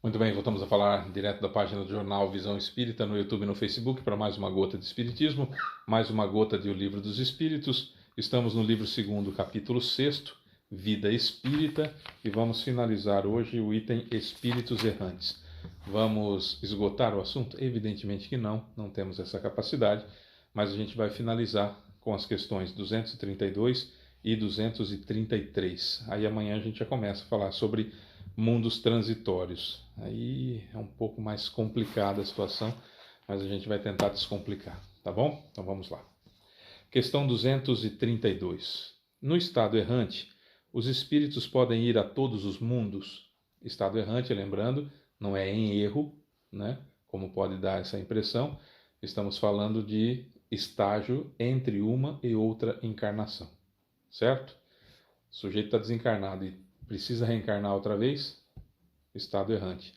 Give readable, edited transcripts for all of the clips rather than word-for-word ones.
Muito bem, voltamos a falar direto da página do jornal Visão Espírita no YouTube e no Facebook para mais uma gota de Espiritismo, mais uma gota de O Livro dos Espíritos. Estamos no livro 2º, capítulo 6º, Vida Espírita, e vamos finalizar hoje o item Espíritos Errantes. Vamos esgotar o assunto? Evidentemente que não, não temos essa capacidade, mas a gente vai finalizar com as questões 232 e 233. Aí amanhã a gente já começa a falar sobre mundos transitórios. Aí é um pouco mais complicada a situação, mas a gente vai tentar descomplicar, tá bom? Então vamos lá. Questão 232. No estado errante, os espíritos podem ir a todos os mundos? Estado errante, lembrando, não é em erro, né? Como pode dar essa impressão. Estamos falando de estágio entre uma e outra encarnação, certo? O sujeito está desencarnado e precisa reencarnar outra vez? Estado errante.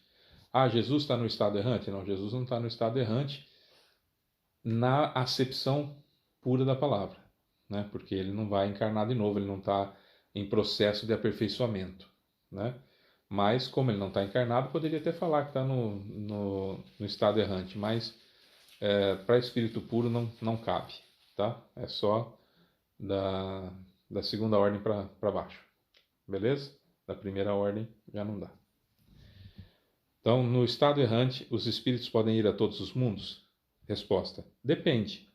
Ah, Jesus está no estado errante? Não, Jesus não está no estado errante na acepção pura da palavra, né? Porque ele não vai encarnar de novo, ele não está em processo de aperfeiçoamento, né? Mas, como ele não está encarnado, poderia até falar que está no estado errante, mas para espírito puro não cabe, tá? É só da segunda ordem para baixo, beleza? Da primeira ordem já não dá. Então, no estado errante, os espíritos podem ir a todos os mundos? Resposta: depende.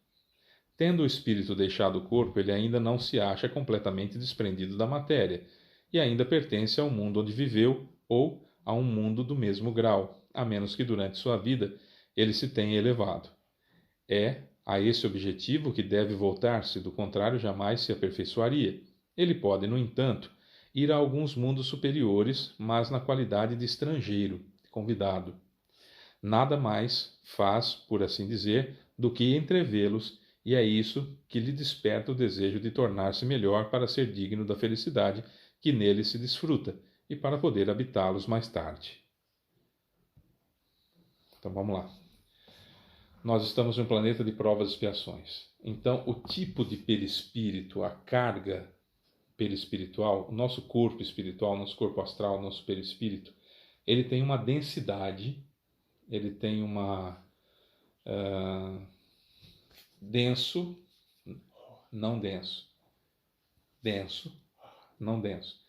Tendo o espírito deixado o corpo, ele ainda não se acha completamente desprendido da matéria, e ainda pertence ao mundo onde viveu ou a um mundo do mesmo grau, a menos que durante sua vida ele se tenha elevado. É a esse objetivo que deve voltar-se, do contrário, jamais se aperfeiçoaria. Ele pode, no entanto, ir a alguns mundos superiores, mas na qualidade de estrangeiro, convidado. Nada mais faz, por assim dizer, do que entrevê-los, e é isso que lhe desperta o desejo de tornar-se melhor para ser digno da felicidade que nele se desfruta e para poder habitá-los mais tarde. Então vamos lá. Nós estamos em um planeta de provas e expiações. Então, o tipo de perispírito, a carga perispiritual, o nosso corpo espiritual, nosso corpo astral, nosso perispírito, ele tem uma densidade, ele tem uma denso, não denso, denso, não denso.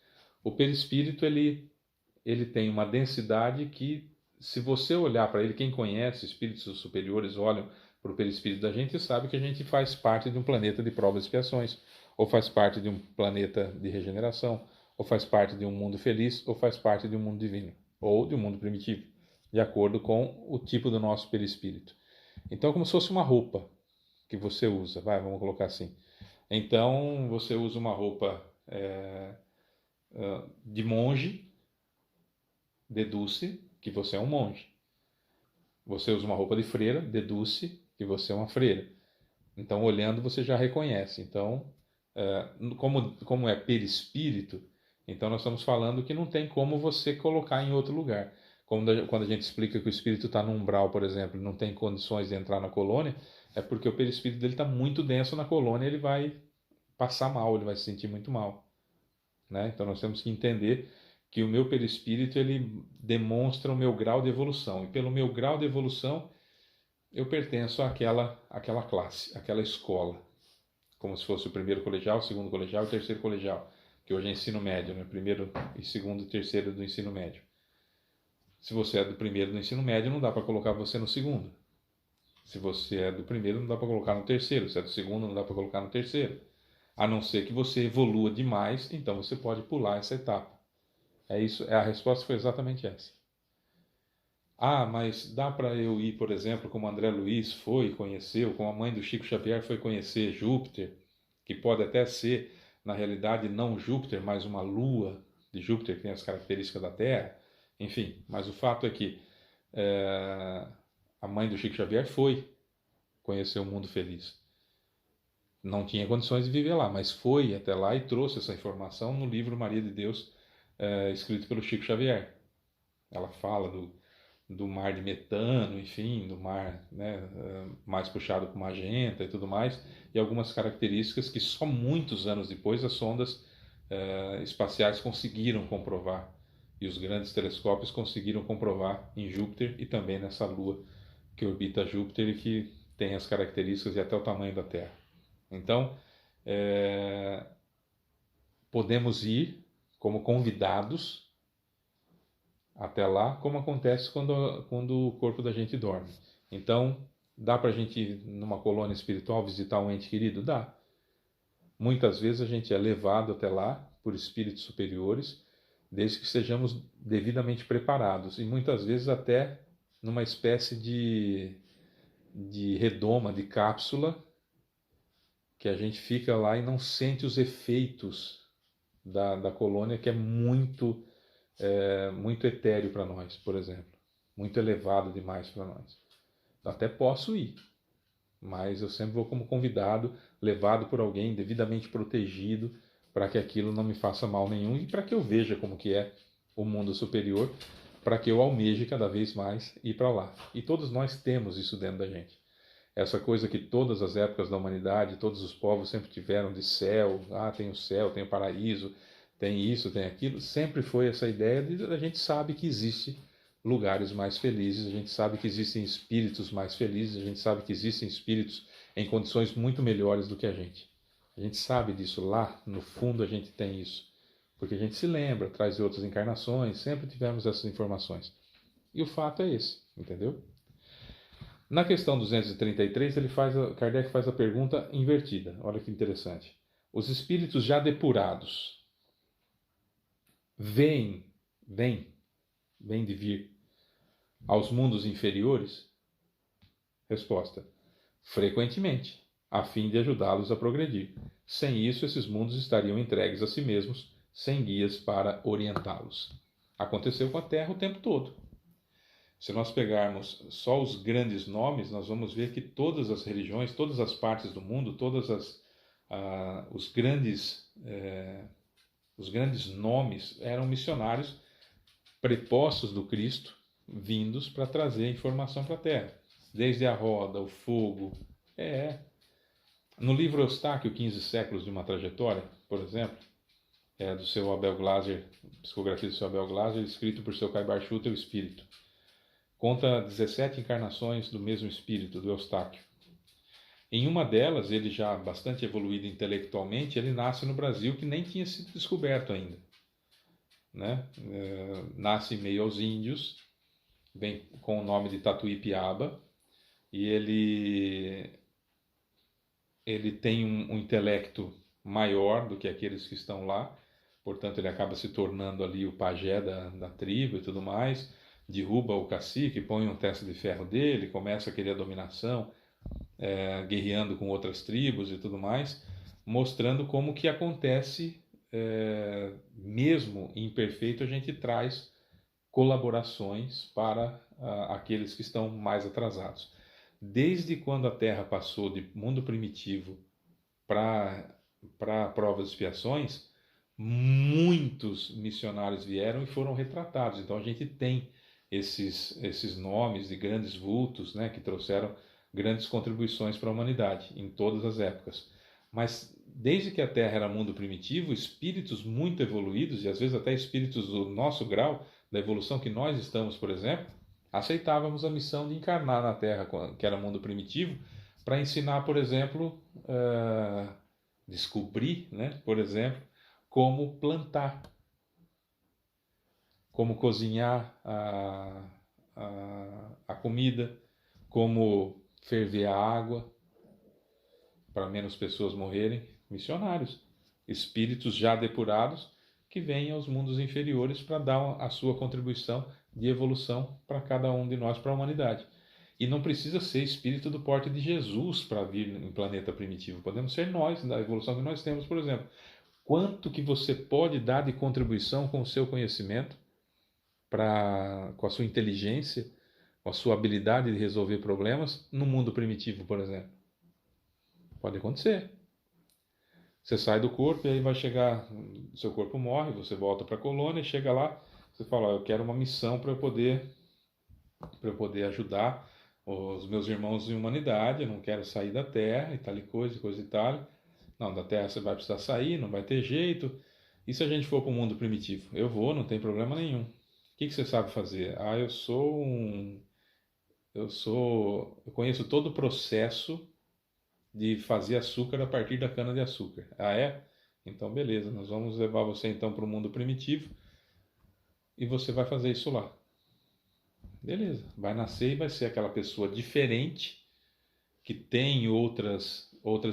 O perispírito ele tem uma densidade que, se você olhar para ele, quem conhece espíritos superiores olham para o perispírito da gente e sabe que a gente faz parte de um planeta de provas e expiações, ou faz parte de um planeta de regeneração, ou faz parte de um mundo feliz, ou faz parte de um mundo divino, ou de um mundo primitivo, de acordo com o tipo do nosso perispírito. Então, como se fosse uma roupa que você usa, vamos colocar assim. Então, você usa uma roupa de monge, deduz-se que você é um monge. Você usa uma roupa de freira, deduz-se que você é uma freira. Então, olhando, você já reconhece. Então, como é perispírito, então nós estamos falando que não tem como você colocar em outro lugar. Quando a gente explica que o espírito está no umbral, por exemplo, e não tem condições de entrar na colônia, é porque o perispírito dele está muito denso na colônia, ele vai passar mal, ele vai se sentir muito mal, né? Então nós temos que entender que o meu perispírito ele demonstra o meu grau de evolução, e pelo meu grau de evolução eu pertenço àquela classe, àquela escola, como se fosse o primeiro colegial, o segundo colegial e o terceiro colegial, que hoje é ensino médio, né? Primeiro e segundo e terceiro do ensino médio. Se você é do primeiro do ensino médio, não dá para colocar você no segundo. Se você é do primeiro, não dá para colocar no terceiro. Se é do segundo, não dá para colocar no terceiro. A não ser que você evolua demais, então você pode pular essa etapa. É isso. A resposta foi exatamente essa. Ah, mas dá para eu ir, por exemplo, como André Luiz foi e conheceu, como a mãe do Chico Xavier foi conhecer Júpiter, que pode até ser, na realidade, não Júpiter, mas uma lua de Júpiter que tem as características da Terra. Enfim, mas o fato é que a mãe do Chico Xavier foi conhecer o mundo feliz. Não tinha condições de viver lá, mas foi até lá e trouxe essa informação no livro Maria de Deus, escrito pelo Chico Xavier. Ela fala do mar de metano, enfim, do mar, né, mais puxado para magenta e tudo mais, e algumas características que só muitos anos depois as sondas espaciais conseguiram comprovar. E os grandes telescópios conseguiram comprovar em Júpiter e também nessa Lua que orbita Júpiter e que tem as características e até o tamanho da Terra. Então, podemos ir como convidados até lá, como acontece quando o corpo da gente dorme. Então, dá para a gente ir numa colônia espiritual visitar um ente querido? Dá. Muitas vezes a gente é levado até lá por espíritos superiores, desde que estejamos devidamente preparados, e muitas vezes até numa espécie de redoma, de cápsula, que a gente fica lá e não sente os efeitos da colônia, que é muito etéreo para nós, por exemplo, muito elevado demais para nós. Eu até posso ir, mas eu sempre vou como convidado, levado por alguém devidamente protegido, para que aquilo não me faça mal nenhum e para que eu veja como que é o mundo superior, para que eu almeje cada vez mais ir para lá. E todos nós temos isso dentro da gente. Essa coisa que todas as épocas da humanidade, todos os povos sempre tiveram de céu, tem o céu, tem o paraíso, tem isso, tem aquilo, sempre foi essa ideia de a gente sabe que existe lugares mais felizes, a gente sabe que existem espíritos mais felizes, a gente sabe que existem espíritos em condições muito melhores do que a gente. A gente sabe disso, lá no fundo a gente tem isso, porque a gente se lembra, traz de outras encarnações, sempre tivemos essas informações. E o fato é esse, entendeu? Na questão 233, Kardec faz a pergunta invertida. Olha que interessante. Os espíritos já depurados vêm de vir aos mundos inferiores? Resposta: frequentemente, a fim de ajudá-los a progredir. Sem isso, esses mundos estariam entregues a si mesmos, sem guias para orientá-los. Aconteceu com a Terra o tempo todo. Se nós pegarmos só os grandes nomes, nós vamos ver que todas as religiões, todas as partes do mundo, os grandes nomes eram missionários prepostos do Cristo, vindos para trazer informação para a Terra. Desde a roda, o fogo. No livro Eustáquio, 15 séculos de uma trajetória, por exemplo, do seu Abel Glasser, psicografia do seu Abel Glasser, escrito por seu Caibar Schutter, o Espírito. Conta 17 encarnações do mesmo espírito, do Eustáquio. Em uma delas, ele já bastante evoluído intelectualmente, ele nasce no Brasil, que nem tinha sido descoberto ainda. Né? Nasce meio aos índios, vem com o nome de Tatuí-Piaba, e ele tem um intelecto maior do que aqueles que estão lá, portanto ele acaba se tornando ali o pajé da tribo e tudo mais, derruba o cacique, põe um testa de ferro dele, começa a querer a dominação, guerreando com outras tribos e tudo mais, mostrando como que acontece, mesmo imperfeito, a gente traz colaborações para aqueles que estão mais atrasados. Desde quando a Terra passou de mundo primitivo para provas e expiações, muitos missionários vieram e foram retratados. Então a gente tem esses nomes de grandes vultos, né, que trouxeram grandes contribuições para a humanidade em todas as épocas. Mas desde que a Terra era mundo primitivo, espíritos muito evoluídos, e às vezes até espíritos do nosso grau, da evolução que nós estamos, por exemplo, aceitávamos a missão de encarnar na Terra, que era mundo primitivo, para ensinar, por exemplo, descobrir, né, por exemplo, como plantar, como cozinhar a comida, como ferver a água, para menos pessoas morrerem. Missionários, espíritos já depurados, que vêm aos mundos inferiores para dar a sua contribuição de evolução para cada um de nós, para a humanidade. E não precisa ser espírito do porte de Jesus para vir em planeta primitivo. Podemos ser nós, da evolução que nós temos, por exemplo. Quanto que você pode dar de contribuição com o seu conhecimento, com a sua inteligência, com a sua habilidade de resolver problemas no mundo primitivo, por exemplo? Pode acontecer. Você sai do corpo e aí vai chegar, seu corpo morre, você volta para a colônia e chega lá, você fala, eu quero uma missão para eu poder ajudar os meus irmãos em humanidade, eu não quero sair da Terra e tal coisa e tal. Não, da Terra você vai precisar sair, não vai ter jeito. E se a gente for para o mundo primitivo? Eu vou, não tem problema nenhum. O que você sabe fazer? Ah, eu conheço todo o processo de fazer açúcar a partir da cana-de-açúcar. Ah, é? Então, beleza, nós vamos levar você então para o mundo primitivo e você vai fazer isso lá. Beleza, vai nascer e vai ser aquela pessoa diferente, que tem outras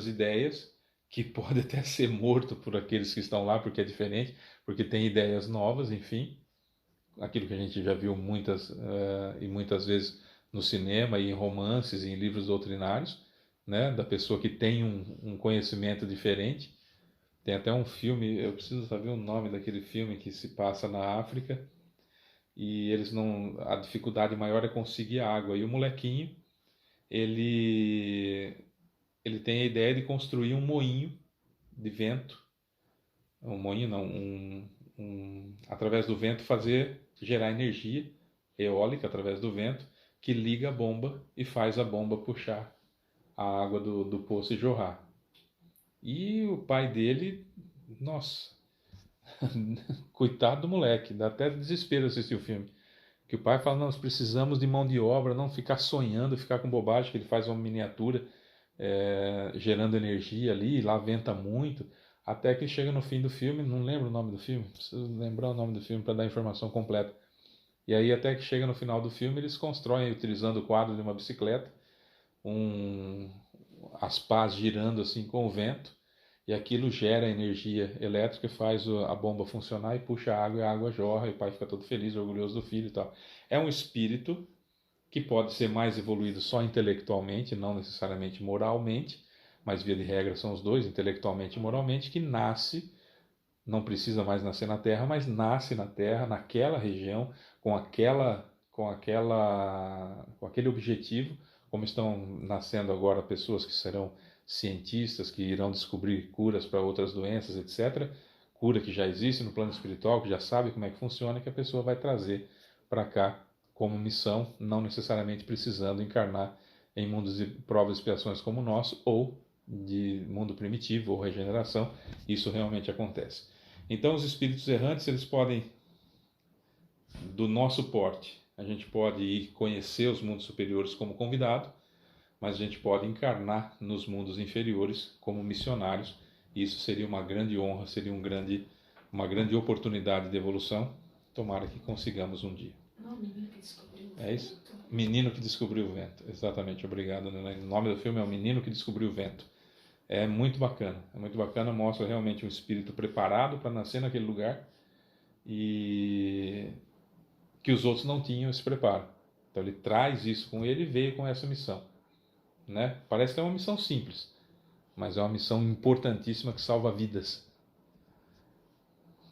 ideias, que pode até ser morto por aqueles que estão lá porque é diferente, porque tem ideias novas, enfim. Aquilo que a gente já viu e muitas vezes no cinema e em romances e em livros doutrinários, né, da pessoa que tem um conhecimento diferente. Tem até um filme, eu preciso saber o nome daquele filme que se passa na África e eles não, a dificuldade maior é conseguir água. E o molequinho, ele ele tem a ideia de construir um moinho de vento, um moinho não, através do vento gerar energia eólica através do vento que liga a bomba e faz a bomba puxar a água do poço e jorrar. E o pai dele, nossa, coitado do moleque, dá até desespero assistir o filme. Que o pai fala, não, nós precisamos de mão de obra, não ficar sonhando, ficar com bobagem, que ele faz uma miniatura gerando energia ali, lá venta muito, até que chega no fim do filme, não lembro o nome do filme, preciso lembrar o nome do filme para dar a informação completa. E aí até que chega no final do filme, eles constroem, utilizando o quadro de uma bicicleta, as pás girando assim com o vento, e aquilo gera energia elétrica, faz a bomba funcionar e puxa a água, e a água jorra, e o pai fica todo feliz, orgulhoso do filho e tal. É um espírito que pode ser mais evoluído só intelectualmente, não necessariamente moralmente, mas via de regra são os dois, intelectualmente e moralmente, que nasce, não precisa mais nascer na Terra, mas nasce na Terra, naquela região, com aquele objetivo, como estão nascendo agora pessoas que serão cientistas, que irão descobrir curas para outras doenças, etc. Cura que já existe no plano espiritual, que já sabe como é que funciona, que a pessoa vai trazer para cá como missão, não necessariamente precisando encarnar em mundos de provas e expiações como o nosso, ou de mundo primitivo, ou regeneração. Isso realmente acontece. Então, os espíritos errantes, eles podem, do nosso porte, a gente pode ir conhecer os mundos superiores como convidado, mas a gente pode encarnar nos mundos inferiores como missionários, e isso seria uma grande honra, seria uma grande oportunidade de evolução. Tomara que consigamos um dia. Não, o menino que descobriu o vento. É isso? Menino que descobriu o vento. Exatamente, obrigado. O nome do filme é O Menino que Descobriu o Vento. É muito bacana, mostra realmente um espírito preparado para nascer naquele lugar e que os outros não tinham esse preparo. Então ele traz isso com ele e veio com essa missão. Né? Parece que é uma missão simples, mas é uma missão importantíssima que salva vidas.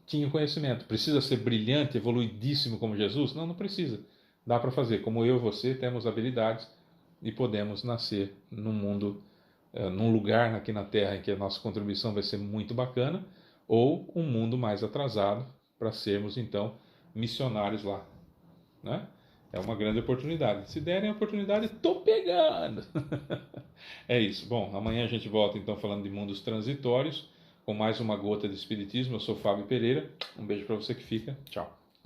Tinha conhecimento. Precisa ser brilhante, evoluidíssimo como Jesus? Não, não precisa. Dá para fazer. Como eu e você temos habilidades e podemos nascer num mundo, num lugar aqui na Terra em que a nossa contribuição vai ser muito bacana, ou um mundo mais atrasado para sermos então missionários lá, né? É uma grande oportunidade. Se derem a oportunidade, tô pegando. É isso. Bom, amanhã a gente volta então falando de mundos transitórios, com mais uma gota de espiritismo. Eu sou Fábio Pereira. Um beijo para você que fica. Tchau.